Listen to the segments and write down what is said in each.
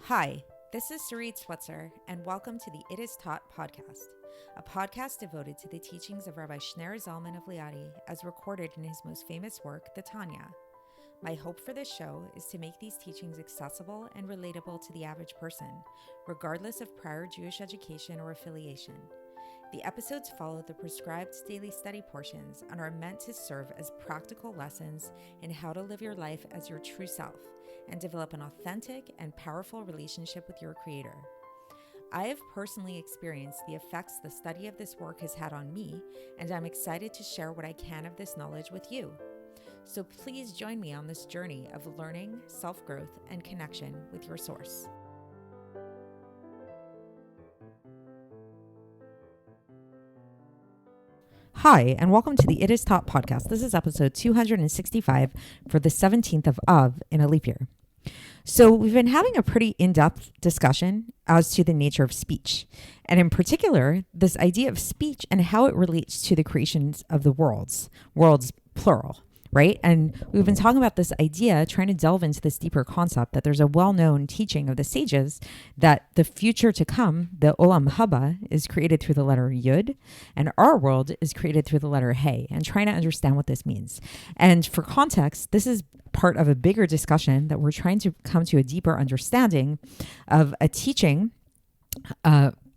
Hi, this is Sarit Switzer, and welcome to the It Is Taught podcast, a podcast devoted to the teachings of Rabbi Shneur Zalman of Liadi as recorded in his most famous work, the Tanya. My hope for this show is to make these teachings accessible and relatable to the average person, regardless of prior Jewish education or affiliation. The episodes follow the prescribed daily study portions and are meant to serve as practical lessons in how to live your life as your true self and develop an authentic and powerful relationship with your Creator. I have personally experienced the effects the study of this work has had on me, and I'm excited to share what I can of this knowledge with you. So please join me on this journey of learning, self-growth, and connection with your source. Hi, and welcome to the It Is Taught podcast. This is episode 265 for the 17th of Av in a leap year. So we've been having a pretty in-depth discussion as to the nature of speech, and in particular, this idea of speech and how it relates to the creations of the worlds plural. Right? And we've been talking about this idea, trying to delve into this deeper concept that there's a well-known teaching of the sages that the future to come, the Olam Haba, is created through the letter Yud, and our world is created through the letter Hey, and trying to understand what this means. And for context, this is part of a bigger discussion that we're trying to come to a deeper understanding of a teaching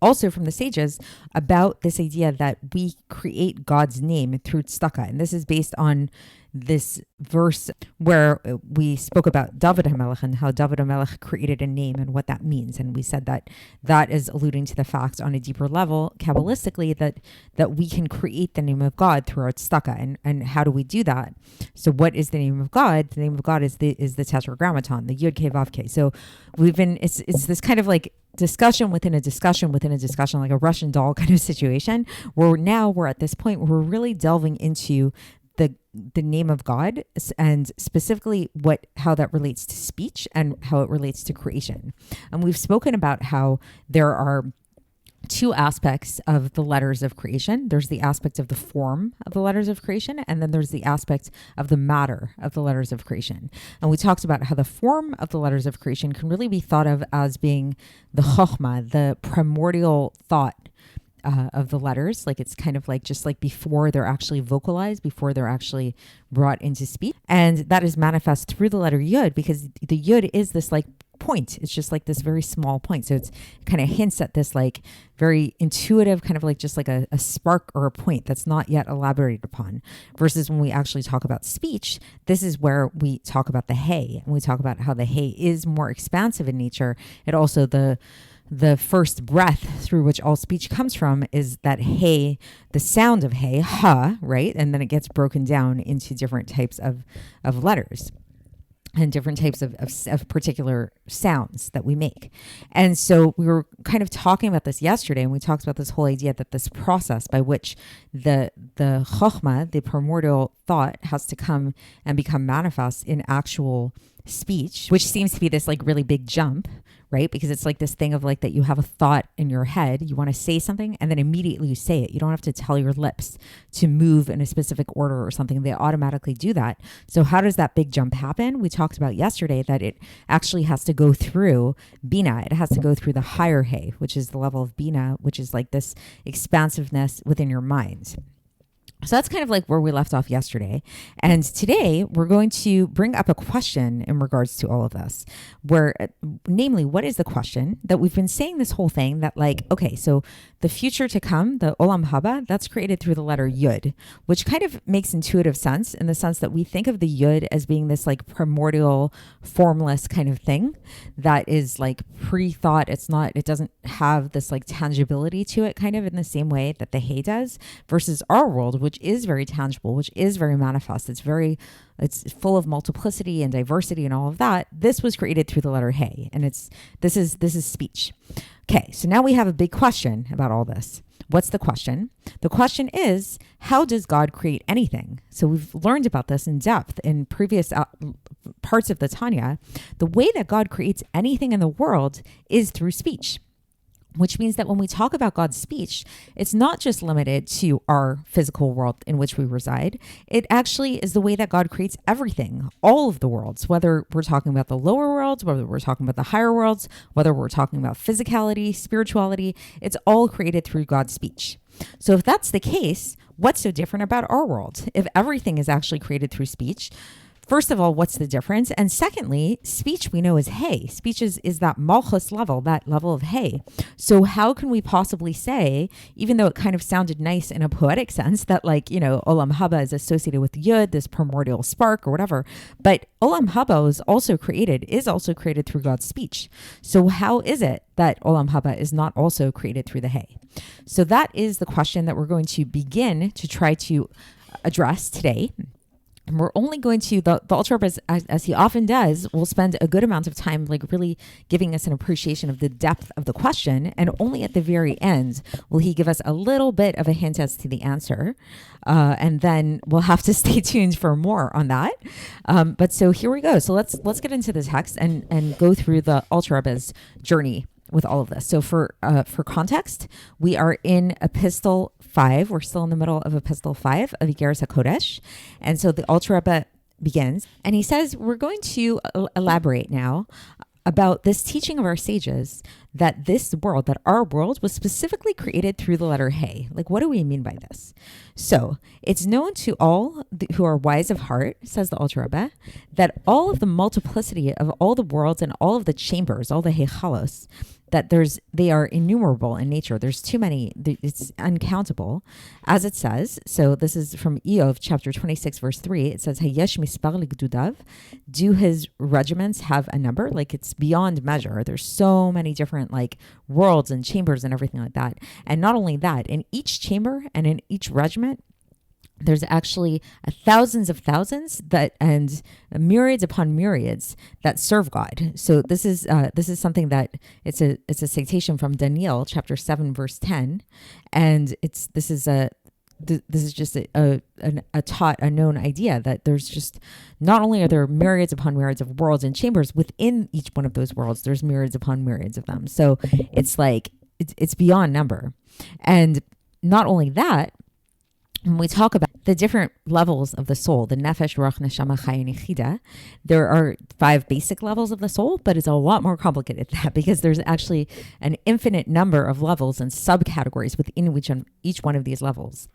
also from the sages about this idea that we create God's name through tzedakah. And this is based on this verse where we spoke about David HaMelech and how David HaMelech created a name and what that means. And we said that that is alluding to the fact on a deeper level, Kabbalistically, that we can create the name of God through our tzedakah. And how do we do that? So what is the name of God? The name of God is the tetragrammaton, the Yud Kei Vav Kei. So it's this kind of like discussion within a discussion within a discussion, like a Russian doll kind of situation, where now we're at this point where we're really delving into the name of God, and specifically how that relates to speech and how it relates to creation. And we've spoken about how there are two aspects of the letters of creation. There's the aspect of the form of the letters of creation, and then there's the aspect of the matter of the letters of creation. And we talked about how the form of the letters of creation can really be thought of as being the chokhmah, the primordial thought of the letters. Like it's kind of like just like before they're actually vocalized, before they're actually brought into speech. And that is manifest through the letter Yud, because the Yud is this like point. It's just like this very small point. So it kind of hints at this like very intuitive kind of like just like a spark or a point that's not yet elaborated upon. Versus when we actually talk about speech, this is where we talk about the Hey, and we talk about how the Hey is more expansive in nature. It also the first breath through which all speech comes from is that Hey, the sound of Hey, ha, right? And then it gets broken down into different types of letters and different types of particular sounds that we make. And so we were kind of talking about this yesterday, and we talked about this whole idea that this process by which the chokhmah, the primordial thought, has to come and become manifest in actual speech, which seems to be this like really big jump, right? Because it's like this thing of like that you have a thought in your head, you want to say something, and then immediately you say it. You don't have to tell your lips to move in a specific order or something. They automatically do that. So how does that big jump happen? We talked about yesterday that it actually has to go through Bina. It has to go through the higher Hey, which is the level of Bina, which is like this expansiveness within your mind. So that's kind of like where we left off yesterday. And today we're going to bring up a question in regards to all of this, namely, what is the question that we've been saying this whole thing that like, okay, so the future to come, the Olam Haba, that's created through the letter Yud, which kind of makes intuitive sense in the sense that we think of the Yud as being this like primordial, formless kind of thing that is like pre-thought. It doesn't have this like tangibility to it kind of in the same way that the Hey does, versus our world, which is very tangible, which is very manifest. It's full of multiplicity and diversity and all of that. This was created through the letter Hey, and this is speech. Okay, so now we have a big question about all this. What's the question? The question is, how does God create anything? So we've learned about this in depth in previous parts of the Tanya. The way that God creates anything in the world is through speech. which means that when we talk about God's speech, it's not just limited to our physical world in which we reside. It actually is the way that God creates everything, all of the worlds, whether we're talking about the lower worlds, whether we're talking about the higher worlds, whether we're talking about physicality, spirituality, it's all created through God's speech. So if that's the case, what's so different about our world? If everything is actually created through speech, first of all, what's the difference? And secondly, speech we know is hey. Speech is that malchus level, that level of hey. So how can we possibly say, even though it kind of sounded nice in a poetic sense, that Olam Haba is associated with Yud, this primordial spark or whatever, but Olam Haba is also created through God's speech. So how is it that Olam Haba is not also created through the hey? So that is the question that we're going to begin to try to address today. And we're only going to, the Alter Rebbe, as he often does, will spend a good amount of time really giving us an appreciation of the depth of the question. And only at the very end will he give us a little bit of a hint as to the answer. And then we'll have to stay tuned for more on that. But so here we go. So let's get into the text and go through the Alter Rebbe's journey with all of this. So for context, we are in Epistle 5. We're still in the middle of Epistle 5 of Iggeres HaKodesh. And so the Alter Rebbe begins, and he says, we're going to elaborate now about this teaching of our sages that this world, that our world was specifically created through the letter Hey. What do we mean by this? So it's known to all who are wise of heart, says the Alter Rebbe, that all of the multiplicity of all the worlds and all of the chambers, all the Heichalos, that they are innumerable in nature. There's too many, it's uncountable, as it says. So this is from Eov chapter 26, verse 3. It says, Hayesh mispar ligdudav. Do his regiments have a number? It's beyond measure. There's so many different worlds and chambers and everything like that. And not only that, in each chamber and in each regiment, there's actually thousands of thousands and myriads upon myriads that serve God. So this is something that it's a citation from Daniel chapter 7 verse 10, and this is just a known idea that there's just, not only are there myriads upon myriads of worlds and chambers within each one of those worlds, there's myriads upon myriads of them. So it's beyond number, and not only that. When we talk about the different levels of the soul, the nefesh, ruach, neshama, chai, and yechida, there are 5 basic levels of the soul, but it's a lot more complicated than that, because there's actually an infinite number of levels and subcategories within each one of these levels.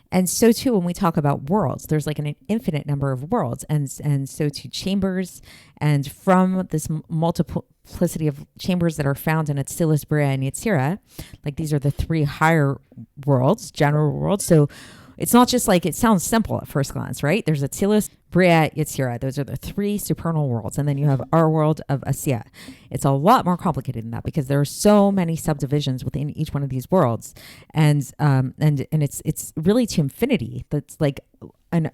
And so too, when we talk about worlds, there's an infinite number of worlds, and so too chambers, and from this multiplicity of chambers that are found in Atzilus, Bria, and Yetzirah, these are the 3 higher worlds, general worlds. So it's not just it sounds simple at first glance, right? There's Atzilus, Bria, Yetzirah. Those are the 3 supernal worlds. And then you have our world of Asiya. It's a lot more complicated than that, because there are so many subdivisions within each one of these worlds. And it's really to infinity. That's when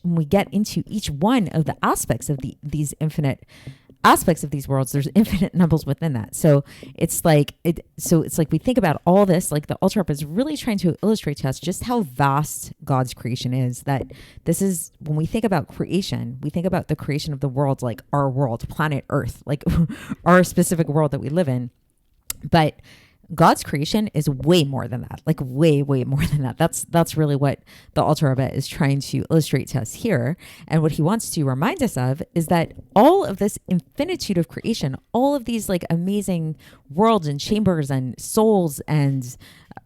we get into each one of the aspects of these infinite aspects of these worlds, there's infinite numbers within that. So it's we think about all this, the Alter Rebbe is really trying to illustrate to us just how vast God's creation is. That this is, when we think about creation, we think about the creation of the worlds, our world, planet Earth, our specific world that we live in. But God's creation is way more than that, way, way more than that. That's really what the Alter Rebbe is trying to illustrate to us here. And what he wants to remind us of is that all of this infinitude of creation, all of these amazing worlds and chambers and souls and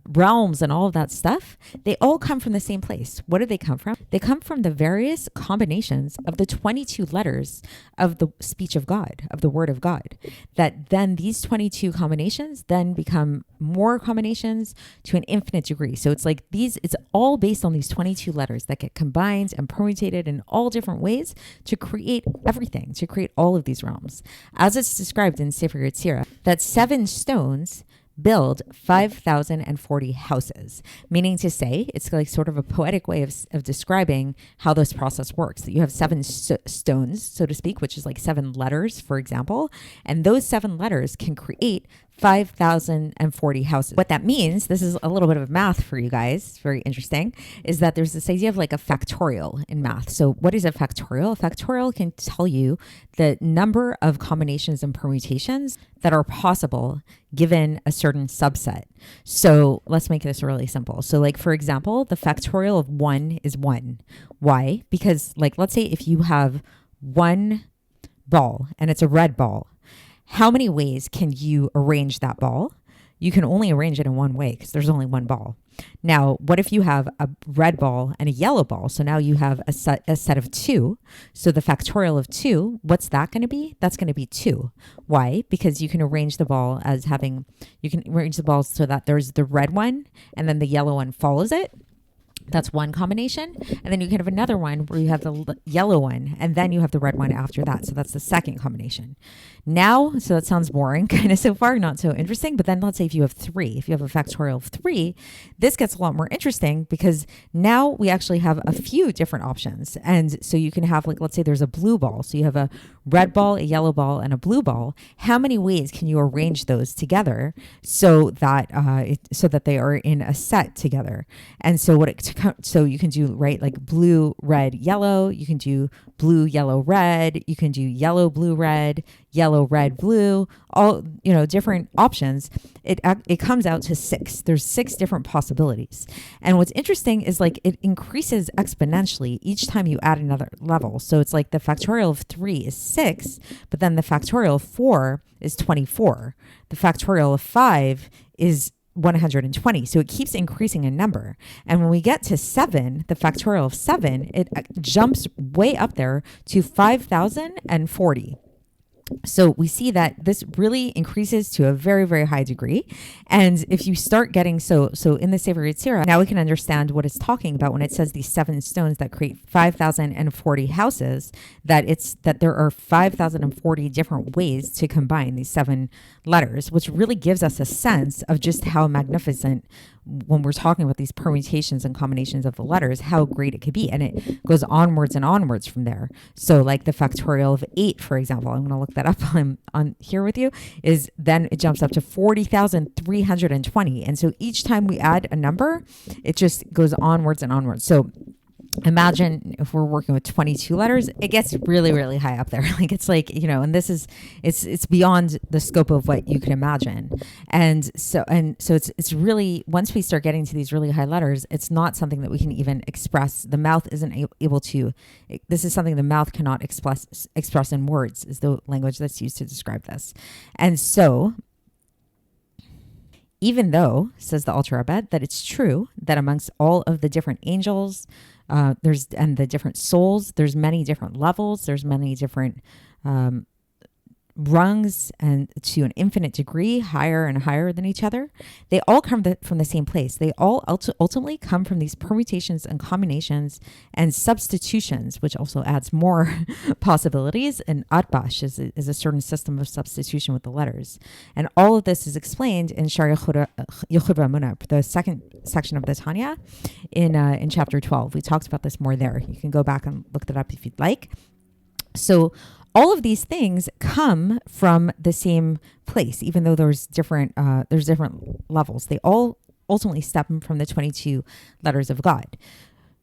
realms and all of that stuff, they all come from the same place. What do they come from? They come from the various combinations of the 22 letters of the speech of God, of the word of God. That then these 22 combinations then become more combinations to an infinite degree. So it's it's all based on these 22 letters that get combined and permutated in all different ways to create everything, to create all of these realms. As it's described in Sefer Yetzirah, that 7 stones build 5,040 houses, meaning to say it's sort of a poetic way of describing how this process works. That you have 7 stones, so to speak, which is 7 letters, for example, and those 7 letters can create 5,040 houses. What that means, this is a little bit of math for you guys, very interesting, is that there's this idea of a factorial in math. So what is a factorial? A factorial can tell you the number of combinations and permutations that are possible given a certain subset. So let's make this really simple. So like, for example, the factorial of 1 is 1. Why? Because like, let's say if you have one ball and it's a red ball, how many ways can you arrange that ball? You can only arrange it in one way because there's only one ball. Now, what if you have a red ball and a yellow ball? So now you have a set of 2. So the factorial of 2, what's that going to be? That's going to be 2. Why? Because you can arrange the ball you can arrange the balls so that there's the red one and then the yellow one follows it. That's one combination. And then you can have another one where you have the yellow one and then you have the red one after that. So that's the second combination. Now, so that sounds boring kind of so far, not so interesting. But then let's say if you have 3, if you have a factorial of 3, this gets a lot more interesting because now we actually have a few different options. And so you can have like, let's say there's a blue ball. So you have a red ball, a yellow ball, and a blue ball. How many ways can you arrange those together so that they are in a set together? And so so you can do, right, like blue, red, yellow. You can do blue, yellow, red. You can do yellow, blue, red, yellow, red, blue, all, different options. It comes out to 6. There's 6 different possibilities. And what's interesting is like it increases exponentially each time you add another level. So it's like the factorial of 3 is 6, but then the factorial of 4 is 24. The factorial of 5 is 120. So it keeps increasing in number. And when we get to 7, the factorial of 7, it jumps way up there to 5,040. So we see that this really increases to a very, very high degree. And if you start getting, so in the Sefer Yetzirah, now we can understand what it's talking about when it says these 7 stones that create 5,040 houses, that there are 5,040 different ways to combine these 7 letters, which really gives us a sense of just how magnificent, when we're talking about these permutations and combinations of the letters, how great it could be. And it goes onwards and onwards from there. So like the factorial of 8, for example, I'm going to look that up while I'm on here with you, is then it jumps up to 40,320. And so each time we add a number, it just goes onwards and onwards. So imagine if we're working with 22 letters, it gets really, really high up there. Like it's like, and this is, it's beyond the scope of what you can imagine. And so it's really, once we start getting to these really high letters, it's not something that we can even express. The mouth isn't able to, this is something the mouth cannot express in words, is the language that's used to describe this. And so, even though, says the Alter Rebbe, that it's true that amongst all of the different angels, and the different souls, there's many different levels, there's many different rungs, and to an infinite degree, higher and higher than each other. They all come from the same place. They all ultimately come from these permutations and combinations and substitutions, which also adds more possibilities. And atbash is a certain system of substitution with the letters. And all of this is explained in Shar Yechud V'Amunah, the second section of the Tanya, in chapter 12. We talked about this more there. You can go back and look that up if you'd like. So all of these things come from the same place, even though there's different levels. They all ultimately stem from the 22 letters of God.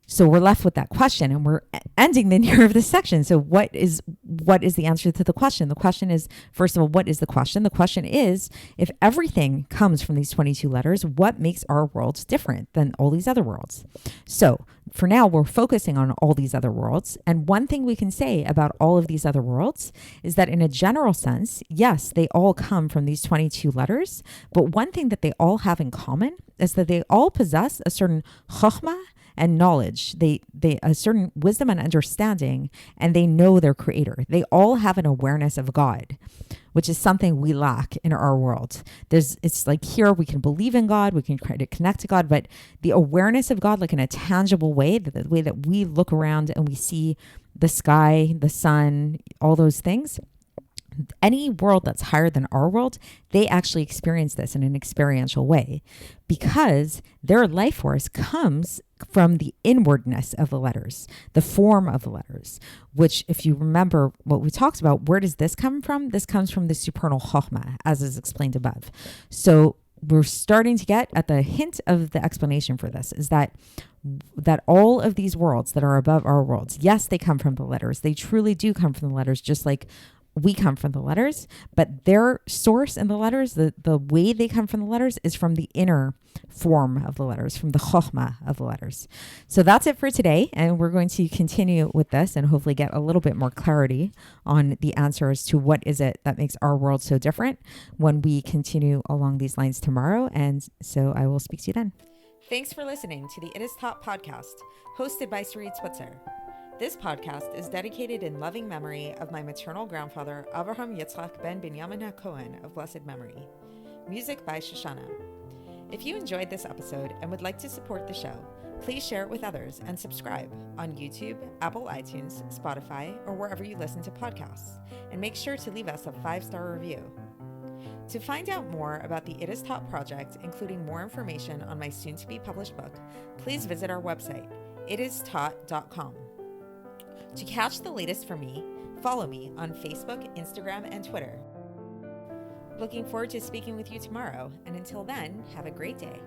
So we're left with that question, and we're ending the near of this section. So what is the answer to the question? The question is, first of all, what is the question? The question is, if everything comes from these 22 letters, what makes our worlds different than all these other worlds? So for now, we're focusing on all these other worlds. And one thing we can say about all of these other worlds is that in a general sense, yes, they all come from these 22 letters. But one thing that they all have in common is that they all possess a certain chokhmah and knowledge, they a certain wisdom and understanding, and they know their creator. They all have an awareness of God, which is something we lack in our world. It's like here we can believe in God, we can try to connect to God, but the awareness of God, like in a tangible way, the way that we look around and we see the sky, the sun, all those things, any world that's higher than our world, they actually experience this in an experiential way, because their life force comes from the inwardness of the letters, the form of the letters, which, if you remember what we talked about, where does this come from? This comes from the supernal chokhmah, as is explained above. So we're starting to get at the hint of the explanation for this, is that all of these worlds that are above our worlds, yes, they come from the letters. They truly do come from the letters, just like we come from the letters, but their source in the letters, the way they come from the letters is from the inner form of the letters, from the chokhmah of the letters. So that's it for today. And we're going to continue with this and hopefully get a little bit more clarity on the answers to what is it that makes our world so different when we continue along these lines tomorrow. And so I will speak to you then. Thanks for listening to the It Is Taught podcast, hosted by Sarit Switzer. This podcast is dedicated in loving memory of my maternal grandfather, Avraham Yitzchak ben Binyamin HaKohen of blessed memory. Music by Shoshana. If you enjoyed this episode and would like to support the show, please share it with others and subscribe on YouTube, Apple iTunes, Spotify, or wherever you listen to podcasts. And make sure to leave us a 5-star review. To find out more about the It Is Taught project, including more information on my soon-to-be published book, please visit our website, itistaught.com. To catch the latest from me, follow me on Facebook, Instagram, and Twitter. Looking forward to speaking with you tomorrow, and until then, have a great day.